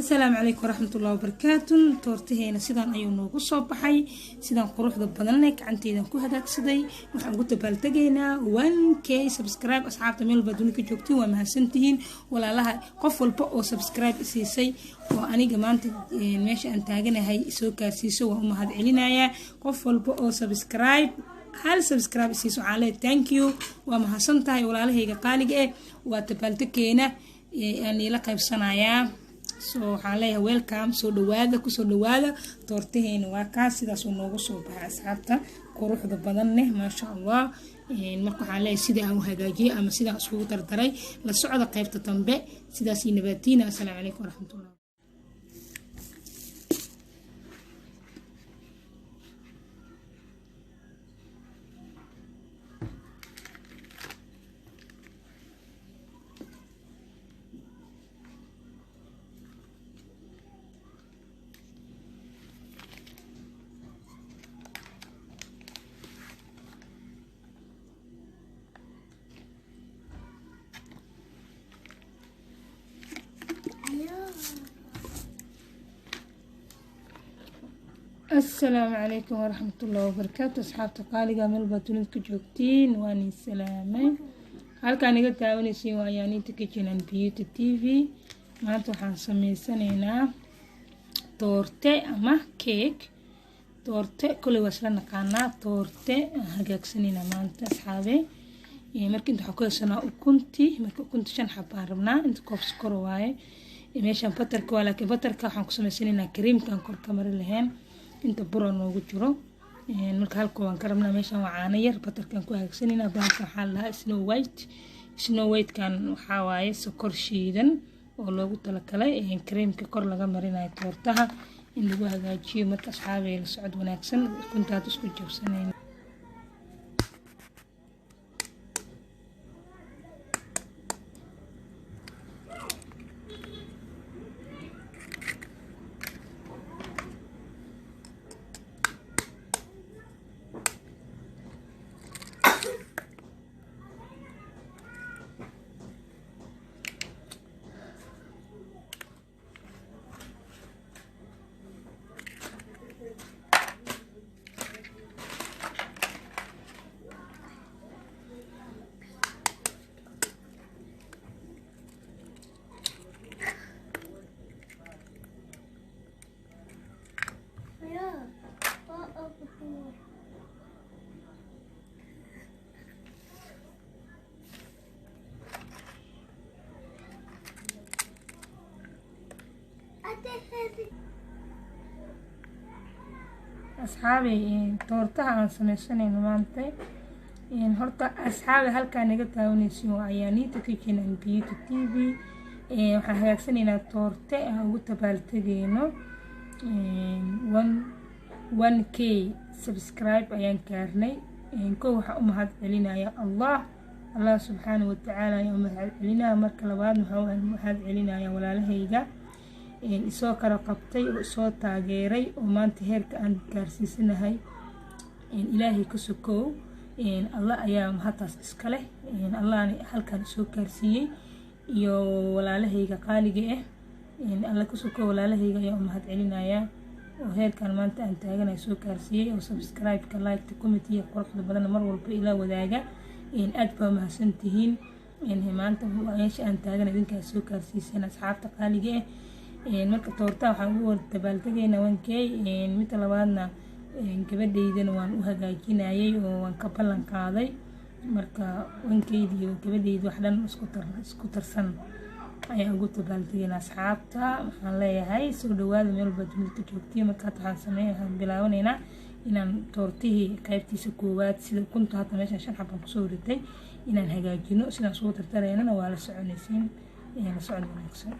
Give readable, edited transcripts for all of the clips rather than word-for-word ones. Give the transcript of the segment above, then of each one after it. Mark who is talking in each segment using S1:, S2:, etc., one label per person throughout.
S1: السلام عليكم ورحمة الله وبركاته. تورتهينا سيدان أيو نوغو صوبحي سيدان قروح دبادنك عنتيدان كو هداك سيداي وحان قلت بالتقينا 1k سبسكرايب أصحاب تميل بدونك جوكتين ومهسنتهين ولا لها قفل بقو سبسكرايب إسيسي وأني قمانت ماشي أنتاقنا هاي سوكا سيسو وهم هاد علينا قفل بقو سبسكرايب هل سبسكرايب إسيسو عليه تانكيو ومهسنتهاي ولا لها قالق واتبالتقينا يعني لقى بصنايا soo waxaan leeyahay welcome soo dhawaada ku soo dhawaada toortaheena waa kaas sidaas oo noogu soo baxay asxaabta quruxda badan leh ma sha Allah marka waxaan leeyahay sida aan u hagaajiyay ama sida aan isku dardaray la socda qaybta dambe sidaas nabaatiina. Assalaamu alaykum waraxmatullahi. السلام عليكم ورحمة الله وبركاته. أصحاب تقاليقا ملبا تولدك جوكتين واني السلامين halkaan iga taawanaysiin waa Yaaniita Kitchen and Beauty TV. maanta waxaan sameysanaynaa toorte ama cake. toorte kule waa isla naqaanaa toorte hagaagsanayna maanta asxaabe. markii inta waxaan ku haysanaa ukunti, marka ukunti 5 xabo aan rabnaa, inta koob sokor waaye. meeshaan batarka waa, laakiin batarka waxaan ku sameysanaynaa creamkan kor ka mari lahayn inta buro noogu jiro. marka halka waan ka rabnaa meeshaan waa caano yar, batarkan ku hagaagsanayna. bahalka waxaa la dhahaa Snow White kan waxaa waaye sokor shiidan oo loogu talagalay creamka kor laga marinayo toortaha in lagu hagaajiyo. marka asxaabay la socod wanaagsan kuntaad isku jabsanayna. asxaabi toortaha aan sameysanayno maanta horta asxaabi halkaan iga taawanaysiin waa Yaaniita Kitchen and Beauty TV. waxaan hagaagsanaynaa toorte aan ugu tabaaltagayno 1k subscribe ayaan gaarnay. koo waxaan u mahad celinayaa Allah subxaanahu wa tacaala ayaan u mahad celinayaa. marka labaad waxaan u mahad celinayaa walaalahayga isoo kala qabtay oo soo taageeray oo maanta heerka aan gaarsiisanahay. ilaahay ku sokow Allah ayaa mahadtaas iska leh. Allahna halkaan soo gaarsiiyay iyo walaalahayga qaaliga Allah ku sokow walaalahayga ayaa u mahad celinayaa oo heerkan maanta aan taaganahay soo gaarsiiyay oo subscribe-ka, like-ka, comment-ka quruxda badan mar walba ila wadaaga. aad baa mahadsantihiin. maanta meesha aan taaganahay idinkaa soo gaarsiiseen asxaabta qaaliga marka toorta waxaan ugu dabaaltegaynaa 1k. midda labaadna gabadhaydana waan u hagaajinayay oo waan ka ballan qaaday. marka 1kdi iyo gabadhayda wax dhan isku tarsan ayaan ugu dabaaltegaynaa asxaabta. waxaan leeyahay soo dhawaada meel walba dunida joogtiin. marka waxaan bilaabanaynaa inaan toortihii qaybtiisa koowaad sida ukunta hadda meeshaan 5 xabo kusoo ritay inaan hagaajino. sidaan soo tartaraynana waa la soconaysiin. la socod wanaagsan.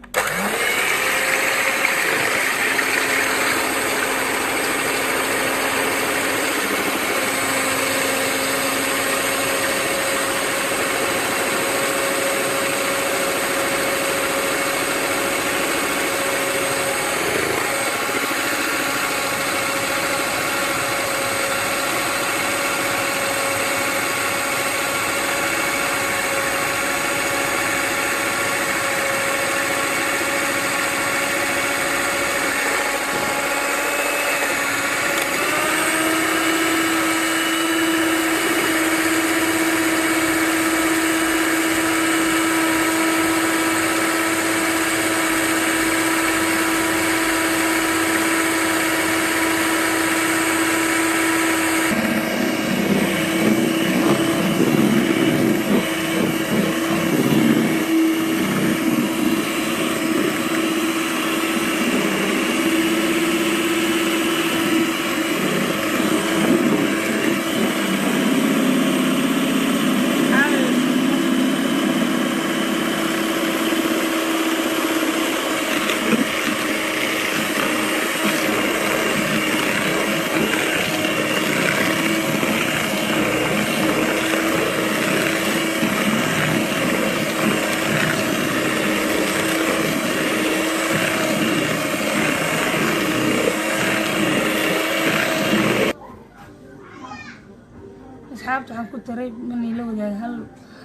S1: waxaan ku taray mani la wadaag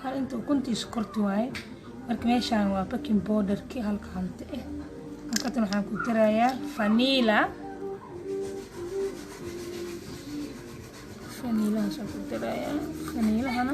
S1: hal inta ukuntii sokorti waaye marka meeshaan waa baking powderkii halka hanta halkatan waxaan ku tarayaa vanilla soo ku tarayaa vanillahana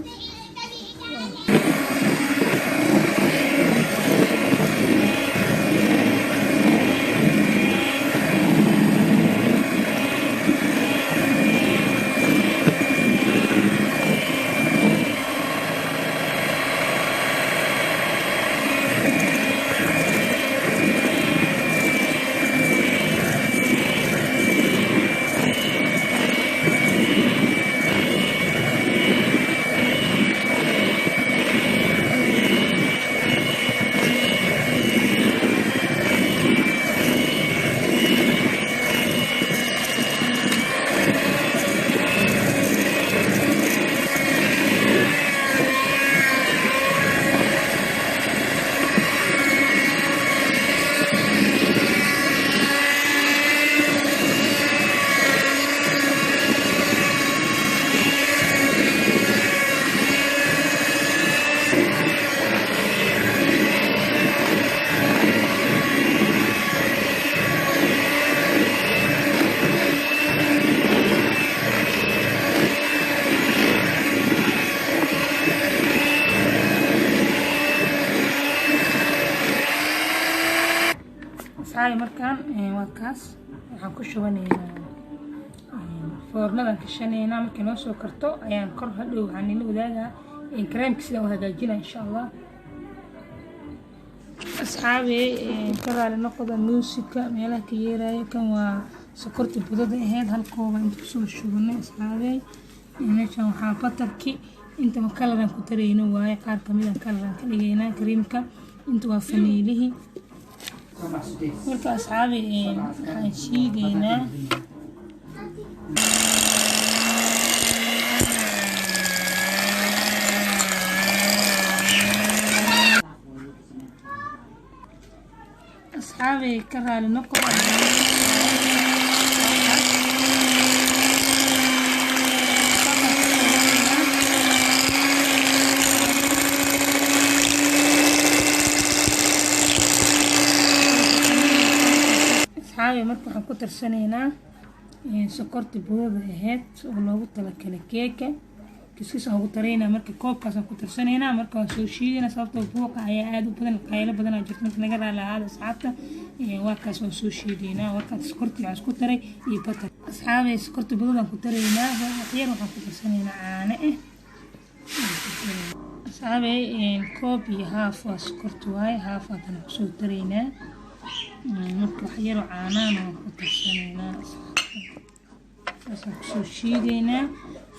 S1: markaan waa kaas waxaan ku shubanaynaa foornadan kashaneynaa markay noo soo karto ayaan kor hadhow waxaan ila wadaagaa kareemka sidaan u hagaajinaa insha allah asxaabi ka raali noqoda muusika meelaha ka yeeraayo kan waa sokorta budada ahayd halkooba inta kusoo shubanay asxaabey meeshaan waxaa batarki intaba kalaran ku tarayno waaye qaar kamid kalaran ka dhigaynaa kareemka inta waa faniilihii marka asxaabi waxaan shiidaynaa asxaabi ka raali noqoda marka waxaan ku tarsanaynaa sokorta budada ahayd oo loogu talagalay keeka kiskis aan ugu taraynaa marka koobkaasaan ku tarsanaynaa marka waan soo shiidayna sababtoo buuqa ayaa aad u badan qaylo badan aa jirto marka naga raali ahaada asxaabta waa kaas waan soo shiidaynaa warkaas sokortii waxaan isku taray iyo batar asxaabay sokorta budadaan ku taraynaa waxyar waxaan ku tarsanaynaa caano asxaabay koob iyo haaf waa sokorta waaye haaf haddana kusoo taraynaa marka waxyaro caanaana waan ku tarsanaynaa saasaan kusoo shiidaynaa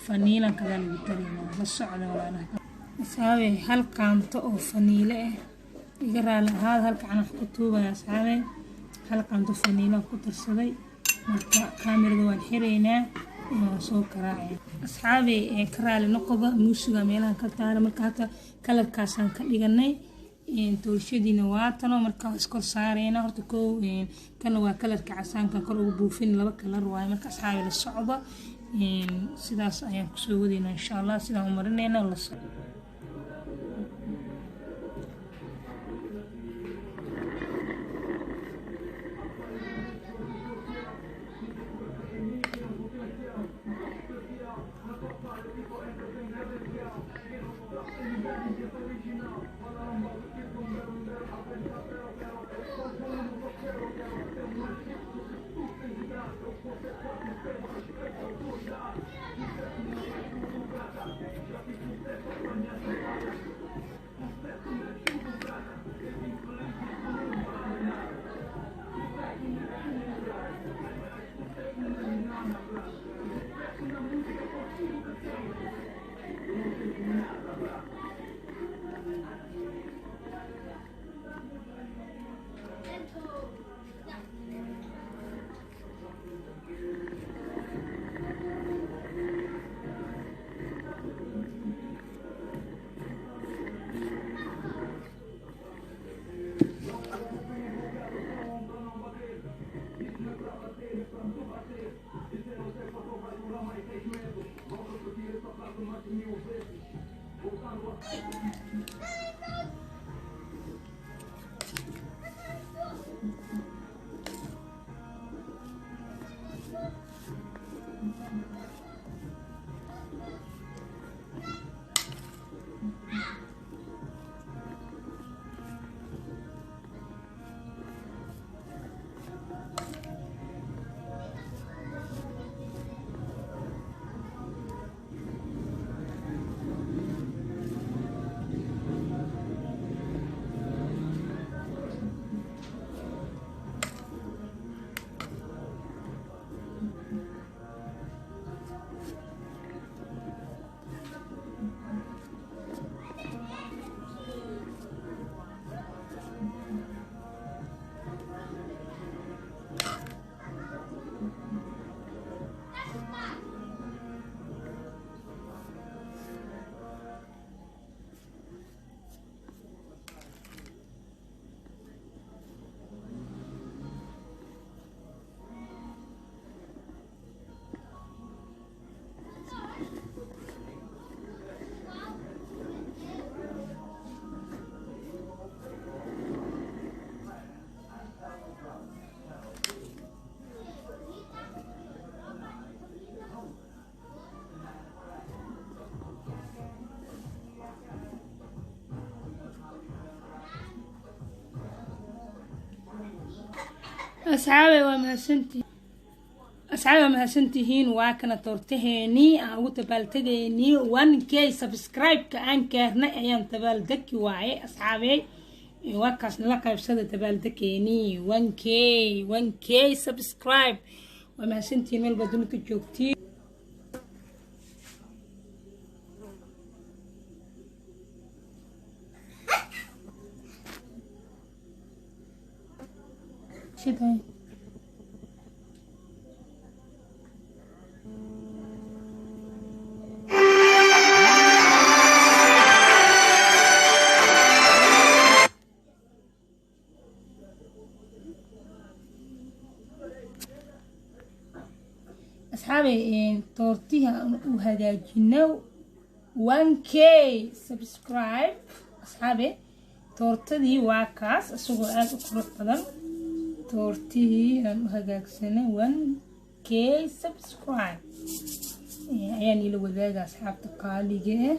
S1: faniilan kadaa lagu taraynaa la socda walaalaha asxaabey hal qaanto oo faniile iga raali ahaada halka aan wax ku tuubaya asxaabey hal qaanto faniilaan ku tarsaday marka kaamirada waan xiraynaa waan soo karaacaya asxaabey ka raali noqoda muusiga meelaha ka taara marka hata kalarkaasaan ka dhiganay toolshadiina waa tano marka iskor saarayna horta koo kana waa kalarka casaanka kor ugu buufin laba kalar waaye marka asxaabi la socdo sidaas ayaan kusoo wadaynaa insha allah sidaan u marinayna la socdo أصحابي ومهسنتهين واكنا تورتهيني أو تبالتديني 1K سبسكرايب كأن كهرنا أيام تبالدكي واعي أصحابي واكاس نلاقي بسادة تبالدكيني 1K سبسكرايب ومهسنتهين ميل بدونك جوكتي شداي أصحابي تورتيها وهداجنا 1K سبسكرايب أصحابي تورتدي واكاس أسوق آد أقرأ بدن تورتيه وهداجسنا 1K سبسكرايب يعني لو ذاك أصحاب تقاليجه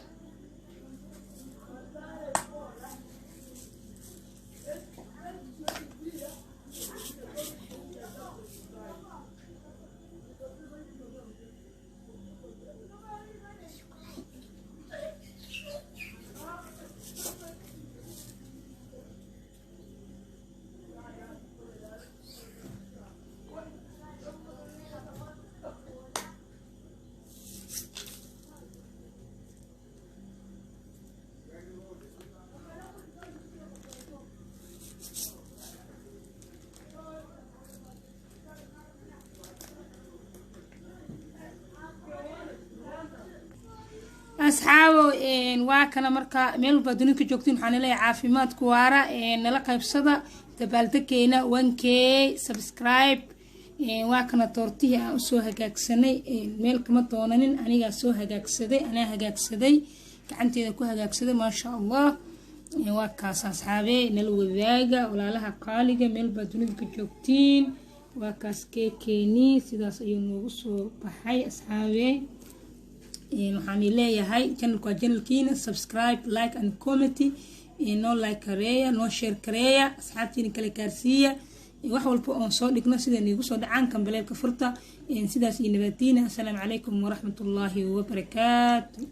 S1: أصحابو واكنا مركا ميل بدونك جوكتين waxaan leeyahay caafimaadku waara nala qaybsada dabaaldekeena 1K subscribe waakana toortihi aan soo hagaagsanay meel kama doonanin aniga soo hagaagsaday gacanteeda ku hagaagsaday ma sha Allah waa kaas asxaabe nala wadaaga walaalaha qaaliga meel badunka joogtiin waa kaas keeni sidaas ayuu noogu soo baxay asxaabe waxaan leeyahay channelkiina subscribe like and comment no like kareeya no share kareeya asxaabtiina kale gaarsiiya wax walba oo soo dhigno sida nigu soo dhacaan kan baleelka furta sidaas iyo nabadiina assalaamu calaykum wa rahmatullaahi wa barakaatuh